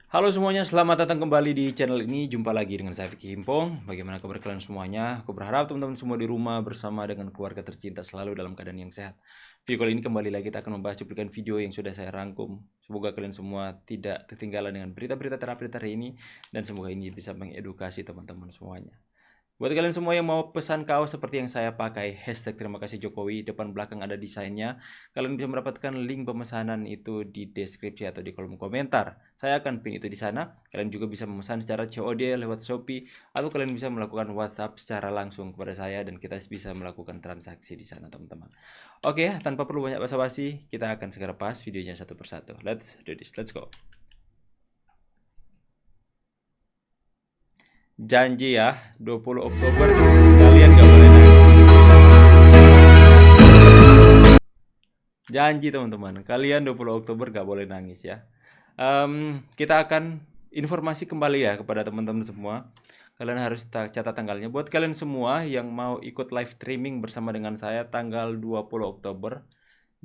Halo semuanya, selamat datang kembali di channel ini. Jumpa lagi dengan saya Vicky Himpong. Bagaimana kabar kalian semuanya? Aku berharap teman-teman semua di rumah bersama dengan keluarga tercinta selalu dalam keadaan yang sehat. Video kali ini kembali lagi kita akan membahas cuplikan video yang sudah saya rangkum. Semoga kalian semua tidak ketinggalan dengan berita-berita terupdate hari ini dan semoga ini bisa mengedukasi teman-teman semuanya. Buat kalian semua yang mau pesan kaos seperti yang saya pakai, hashtag terima kasih Jokowi, depan belakang ada desainnya. Kalian bisa mendapatkan link pemesanan itu di deskripsi atau di kolom komentar. Saya akan pin itu di sana. Kalian juga bisa memesan secara COD lewat Shopee, atau kalian bisa melakukan WhatsApp secara langsung kepada saya dan kita bisa melakukan transaksi di sana, teman-teman. Oke, tanpa perlu banyak basa-basi, kita akan segera bahas videonya satu persatu. Let's do this, let's go. Janji ya, 20 Oktober kalian gak boleh nangis. Janji teman-teman, kalian 20 Oktober gak boleh nangis ya. Kita akan informasi kembali ya kepada teman-teman semua. Kalian harus catat tanggalnya. Buat kalian semua yang mau ikut live streaming bersama dengan saya tanggal 20 Oktober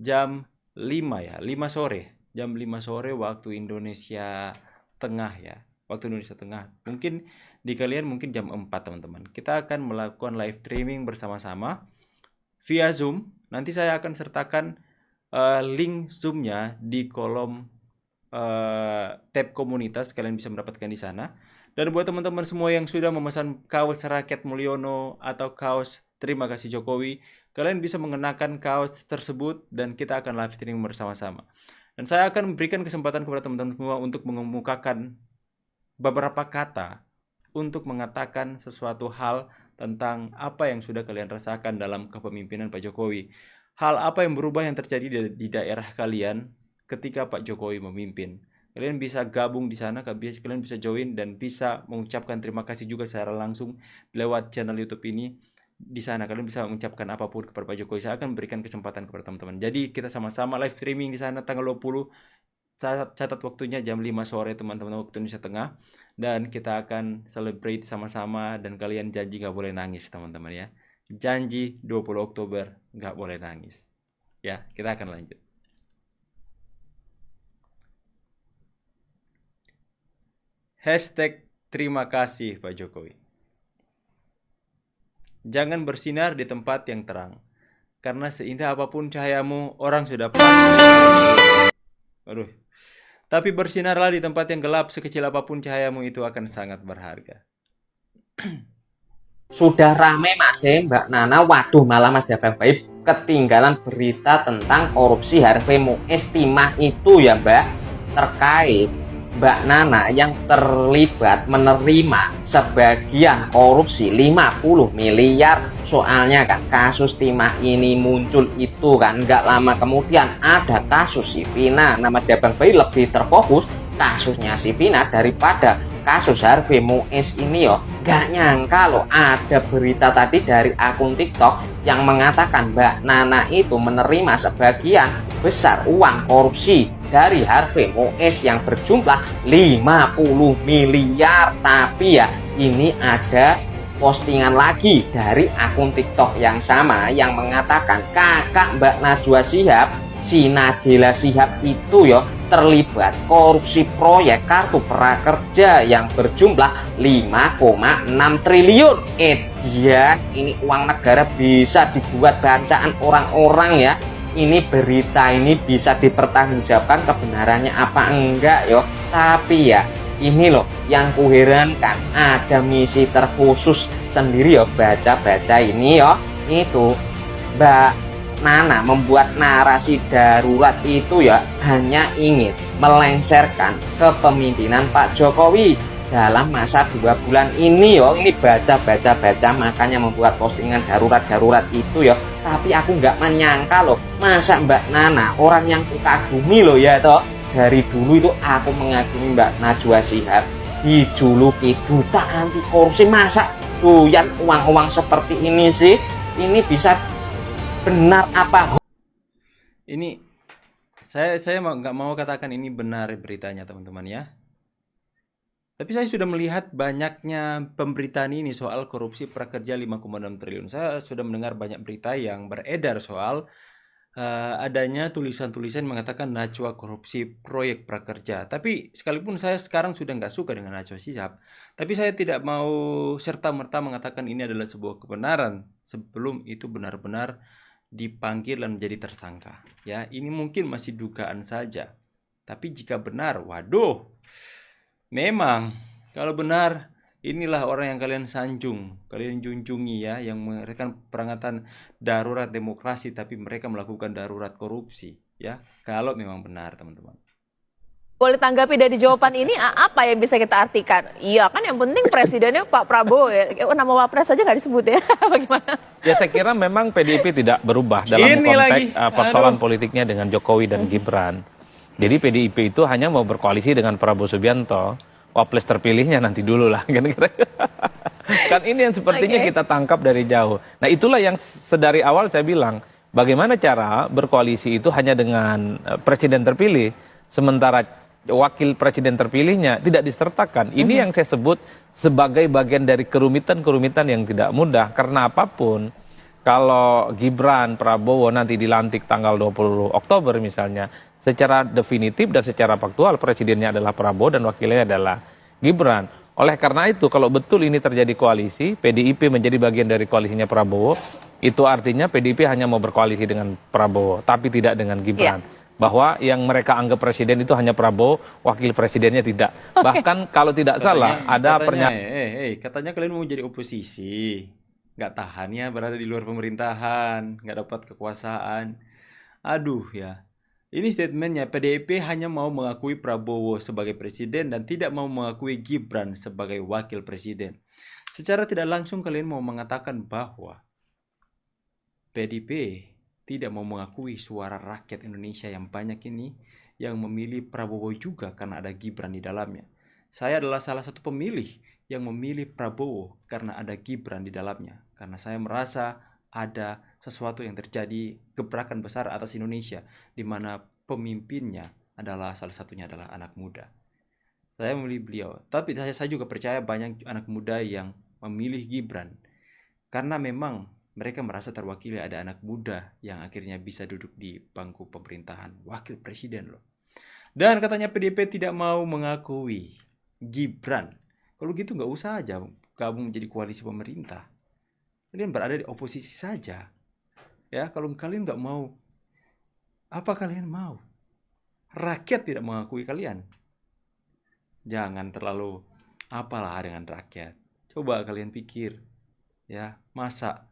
jam 5 ya, 5 sore. Jam 5 sore waktu Indonesia Tengah ya. Waktu Indonesia Tengah. Mungkin di kalian mungkin jam 4 teman-teman. Kita akan melakukan live streaming bersama-sama via Zoom. Nanti saya akan sertakan link Zoom-nya di kolom tab komunitas. Kalian bisa mendapatkan di sana. Dan buat teman-teman semua yang sudah memesan kaos Rakyat Mulyono atau kaos Terima Kasih Jokowi, kalian bisa mengenakan kaos tersebut dan kita akan live streaming bersama-sama. Dan saya akan memberikan kesempatan kepada teman-teman semua untuk mengemukakan beberapa kata untuk mengatakan sesuatu hal tentang apa yang sudah kalian rasakan dalam kepemimpinan Pak Jokowi. Hal apa yang berubah yang terjadi di daerah kalian ketika Pak Jokowi memimpin. Kalian bisa gabung di sana, kalian bisa join dan bisa mengucapkan terima kasih juga secara langsung lewat channel YouTube ini. Di sana kalian bisa mengucapkan apapun kepada Pak Jokowi. Saya akan berikan kesempatan kepada teman-teman. Jadi kita sama-sama live streaming di sana tanggal 20. Catat waktunya jam 5 sore teman-teman waktu Indonesia Tengah. Dan kita akan celebrate sama-sama dan kalian janji gak boleh nangis teman-teman ya. Janji 20 Oktober gak boleh nangis. Ya, kita akan lanjut. Hashtag terima kasih Pak Jokowi. Jangan bersinar di tempat yang terang. Karena seindah apapun cahayamu, orang sudah pasti. Aduh. Tapi bersinarlah di tempat yang gelap, sekecil apapun cahayamu itu akan sangat berharga. Sudah rame masih Mbak Nana, waduh malah Mas Jabang Baib ketinggalan berita tentang korupsi Harvey Muiz Timah itu ya Mbak, terkait Mbak Nana yang terlibat menerima sebagian korupsi 50 miliar. Soalnya kan kasus Timah ini muncul itu kan nggak lama kemudian ada kasus si Vina. Nama Jabang Bayi lebih terfokus kasusnya si Vina daripada kasus Harvey Muiz ini yo. Gak nyangka loh ada berita tadi dari akun TikTok yang mengatakan Mbak Nana itu menerima sebagian besar uang korupsi dari Harvey Muiz yang berjumlah 50 miliar. Tapi ya ini ada postingan lagi dari akun TikTok yang sama yang mengatakan kakak Mbak Najwa Shihab, si Najila Shihab itu yo terlibat korupsi proyek kartu prakerja yang berjumlah 5,6 triliun. Dia ini uang negara bisa dibuat bacaan orang-orang ya. Ini berita ini bisa dipertanggungjawabkan kebenarannya apa enggak yo. Tapi ya ini loh yang kuherankan, ada misi terkhusus sendiri yo baca-baca ini yo. Itu Mbak Nana membuat narasi darurat itu ya hanya ingin melengsarkan kepemimpinan Pak Jokowi dalam masa 2 bulan ini yo. Ini baca makanya membuat postingan darurat itu yo. Tapi aku nggak menyangka loh, masa Mbak Nana orang yang kukagumi loh ya toh. Dari dulu itu aku mengagumi Mbak Najwa Shihab, dijuluki duta anti korupsi. Masa doyan uang-uang seperti ini sih? Ini bisa benar apa? Ini saya nggak mau katakan ini benar beritanya teman-teman ya. Tapi saya sudah melihat banyaknya pemberitaan ini soal korupsi prakerja 5,6 triliun. Saya sudah mendengar banyak berita yang beredar soal adanya tulisan-tulisan mengatakan Najwa korupsi proyek prakerja. Tapi sekalipun saya sekarang sudah nggak suka dengan Najwa Shihab, tapi saya tidak mau serta-merta mengatakan ini adalah sebuah kebenaran sebelum itu benar-benar dipanggil dan menjadi tersangka. Ya, ini mungkin masih dugaan saja. Tapi jika benar, waduh, memang kalau benar inilah orang yang kalian sanjung, kalian junjungi ya, yang memberikan peringatan darurat demokrasi tapi mereka melakukan darurat korupsi ya. Kalau memang benar teman-teman. Boleh tanggapi dari jawaban ini apa yang bisa kita artikan? Iya kan yang penting presidennya Pak Prabowo ya. Nama Wapres saja nggak disebut ya. Bagaimana? Ya saya kira memang PDIP tidak berubah dalam Ini lagi. konteks persoalan politiknya dengan Jokowi dan Gibran. Jadi PDIP itu hanya mau berkoalisi dengan Prabowo Subianto. Wapres terpilihnya nanti dulu lah. Kan ini yang sepertinya kita tangkap dari jauh. Nah itulah yang sedari awal saya bilang. Bagaimana cara berkoalisi itu hanya dengan presiden terpilih. Sementara wakil presiden terpilihnya tidak disertakan. Ini yang saya sebut sebagai bagian dari kerumitan-kerumitan yang tidak mudah. Karena apapun, kalau Gibran, Prabowo nanti dilantik tanggal 20 Oktober misalnya, secara definitif dan secara faktual presidennya adalah Prabowo dan wakilnya adalah Gibran. Oleh karena itu, kalau betul ini terjadi koalisi, PDIP menjadi bagian dari koalisinya Prabowo, itu artinya PDIP hanya mau berkoalisi dengan Prabowo, tapi tidak dengan Gibran. Bahwa yang mereka anggap presiden itu hanya Prabowo, wakil presidennya tidak. Bahkan kalau tidak salah, ada pernyataan. Katanya kalian mau jadi oposisi, nggak tahan ya berada di luar pemerintahan, nggak dapat kekuasaan. Aduh ya. Ini statementnya, PDIP hanya mau mengakui Prabowo sebagai presiden dan tidak mau mengakui Gibran sebagai wakil presiden. Secara tidak langsung kalian mau mengatakan bahwa PDIP tidak mau mengakui suara rakyat Indonesia yang banyak ini yang memilih Prabowo juga karena ada Gibran di dalamnya. Saya adalah salah satu pemilih yang memilih Prabowo karena ada Gibran di dalamnya. Karena saya merasa ada sesuatu yang terjadi, gebrakan besar atas Indonesia, di mana pemimpinnya adalah salah satunya adalah anak muda. Saya memilih beliau, tapi saya juga percaya banyak anak muda yang memilih Gibran, karena memang mereka merasa terwakili ada anak muda yang akhirnya bisa duduk di bangku pemerintahan, wakil presiden loh. Dan katanya PDIP tidak mau mengakui Gibran. Kalau gitu nggak usah aja kamu menjadi koalisi pemerintah. Kalian berada di oposisi saja. Ya, kalau kalian nggak mau, apa kalian mau? Rakyat tidak mengakui kalian. Jangan terlalu apalah dengan rakyat. Coba kalian pikir, ya, masa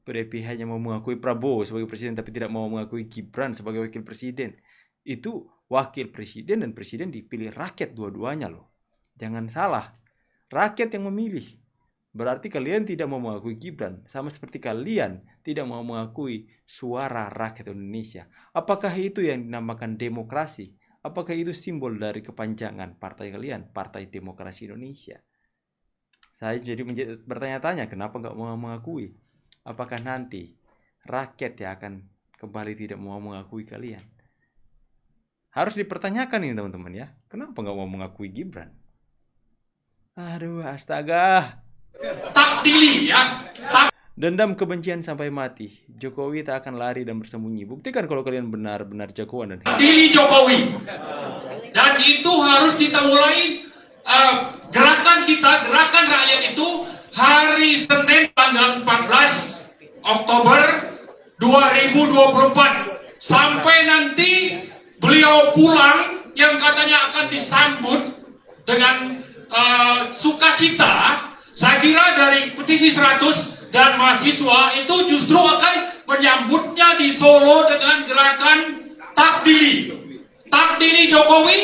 PDIP hanya mau mengakui Prabowo sebagai presiden tapi tidak mau mengakui Gibran sebagai wakil presiden? Itu wakil presiden dan presiden dipilih rakyat dua-duanya loh. Jangan salah, rakyat yang memilih. Berarti kalian tidak mau mengakui Gibran, sama seperti kalian tidak mau mengakui suara rakyat Indonesia. Apakah itu yang dinamakan demokrasi? Apakah itu simbol dari kepanjangan partai kalian, Partai Demokrasi Indonesia? Saya jadi bertanya-tanya, kenapa nggak mau mengakui? Apakah nanti rakyat yang akan kembali tidak mau mengakui kalian? Harus dipertanyakan ini teman-teman ya. Kenapa nggak mau mengakui Gibran? Aduh, astaga. Tak dili ya. Dendam kebencian sampai mati. Jokowi tak akan lari dan bersembunyi. Buktikan kalau kalian benar-benar jagoan dan hebat. Dili Jokowi. Dan itu harus kita mulai gerakan kita, gerakan rakyat itu hari Senin tanggal 14 Oktober 2024 sampai nanti beliau pulang yang katanya akan disambut dengan sukacita. Saya kira dari petisi 100 dan mahasiswa itu justru akan menyambutnya di Solo dengan gerakan takdili. Takdili Jokowi,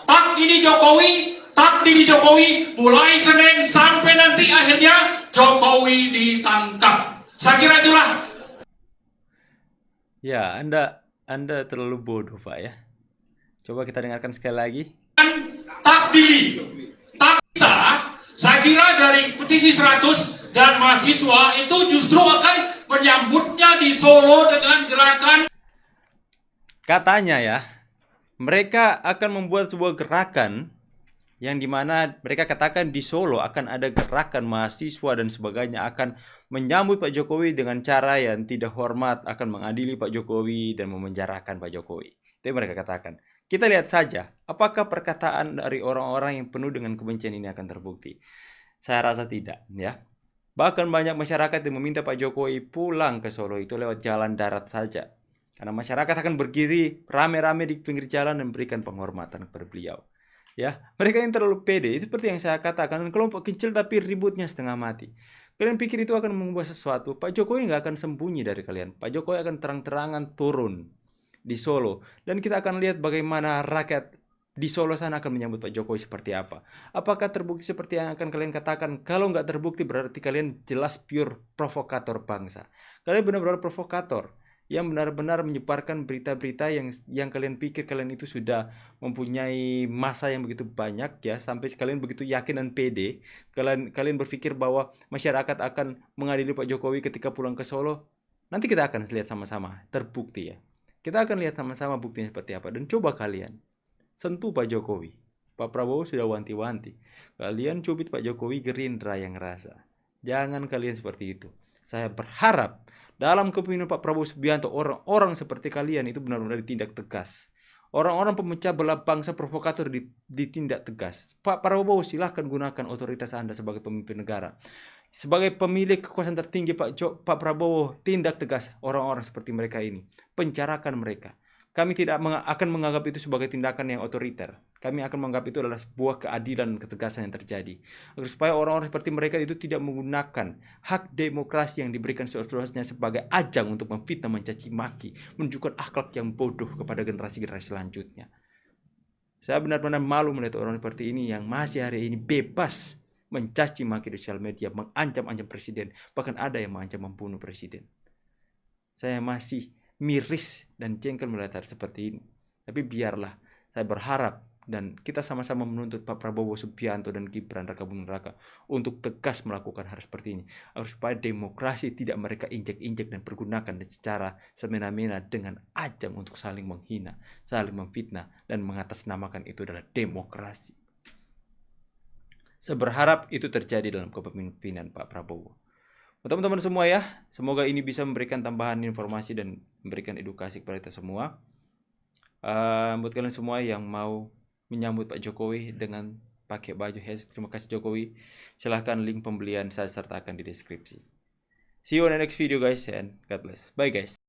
takdili Jokowi, takdili Jokowi, mulai Senin sampai nanti akhirnya Jokowi ditangkap. Saya kira itulah. Ya, Anda terlalu bodoh, Pak ya. Coba kita dengarkan sekali lagi. Takdili. Saya kira dari petisi 100 dan mahasiswa itu justru akan menyambutnya di Solo dengan gerakan. Katanya ya, mereka akan membuat sebuah gerakan Yang dimana mereka katakan di Solo akan ada gerakan mahasiswa dan sebagainya akan menyambut Pak Jokowi dengan cara yang tidak hormat, akan mengadili Pak Jokowi dan memenjarakan Pak Jokowi. Itu yang mereka katakan. Kita lihat saja apakah perkataan dari orang-orang yang penuh dengan kebencian ini akan terbukti. Saya rasa tidak, ya. Bahkan banyak masyarakat yang meminta Pak Jokowi pulang ke Solo itu lewat jalan darat saja. Karena masyarakat akan berdiri rame-rame di pinggir jalan dan memberikan penghormatan kepada beliau. Ya, mereka yang terlalu pede, itu seperti yang saya katakan, kelompok kecil tapi ributnya setengah mati. Kalian pikir itu akan mengubah sesuatu? Pak Jokowi nggak akan sembunyi dari kalian. Pak Jokowi akan terang-terangan turun di Solo. Dan kita akan lihat bagaimana rakyat di Solo sana akan menyambut Pak Jokowi seperti apa. Apakah terbukti seperti yang akan kalian katakan? Kalau nggak terbukti berarti kalian jelas pure provokator bangsa. Kalian benar-benar provokator yang benar-benar menyebarkan berita-berita yang kalian pikir kalian itu sudah mempunyai massa yang begitu banyak, ya, sampai kalian begitu yakin dan pede. Kalian berpikir bahwa masyarakat akan mengadili Pak Jokowi ketika pulang ke Solo. Nanti kita akan lihat sama-sama terbukti, ya. Kita akan lihat sama-sama buktinya seperti apa. Dan coba kalian sentuh Pak Jokowi. Pak Prabowo sudah wanti-wanti. Kalian cubit Pak Jokowi, Gerindra yang rasa. Jangan kalian seperti itu. Saya berharap dalam kepemimpinan Pak Prabowo Subianto, orang-orang seperti kalian itu benar-benar ditindak tegas. Orang-orang pemecah belah bangsa provokator ditindak tegas. Pak Prabowo, silahkan gunakan otoritas Anda sebagai pemimpin negara. Sebagai pemilik kekuasaan tertinggi Pak Prabowo, tindak tegas orang-orang seperti mereka ini. Penjarakan mereka. Kami tidak akan menganggap itu sebagai tindakan yang otoriter. Kami akan menganggap itu adalah sebuah keadilan dan ketegasan yang terjadi. Agar supaya orang-orang seperti mereka itu tidak menggunakan hak demokrasi yang diberikan seharusnya sebagai ajang untuk memfitnah, mencaci maki, menunjukkan akhlak yang bodoh kepada generasi-generasi selanjutnya. Saya benar-benar malu melihat orang seperti ini yang masih hari ini bebas mencaci maki di sosial media, mengancam-ancam presiden, bahkan ada yang mengancam membunuh presiden. Saya masih miris dan jengkel melihat hal seperti ini. Tapi biarlah, saya berharap dan kita sama-sama menuntut Pak Prabowo Subianto dan Gibran Rakabuming Raka untuk tegas melakukan hal seperti ini, agar supaya demokrasi tidak mereka injek-injek dan pergunakan secara semena-mena dengan ajang untuk saling menghina, saling memfitnah dan mengatasnamakan itu adalah demokrasi. Saya berharap itu terjadi dalam kepemimpinan Pak Prabowo. Teman-teman semua, ya, semoga ini bisa memberikan tambahan informasi dan memberikan edukasi kepada kita semua. Buat kalian semua yang mau menyambut Pak Jokowi dengan pakai baju terima kasih Jokowi, silahkan link pembelian saya sertakan di deskripsi. See you on the next video guys, and God bless. Bye guys.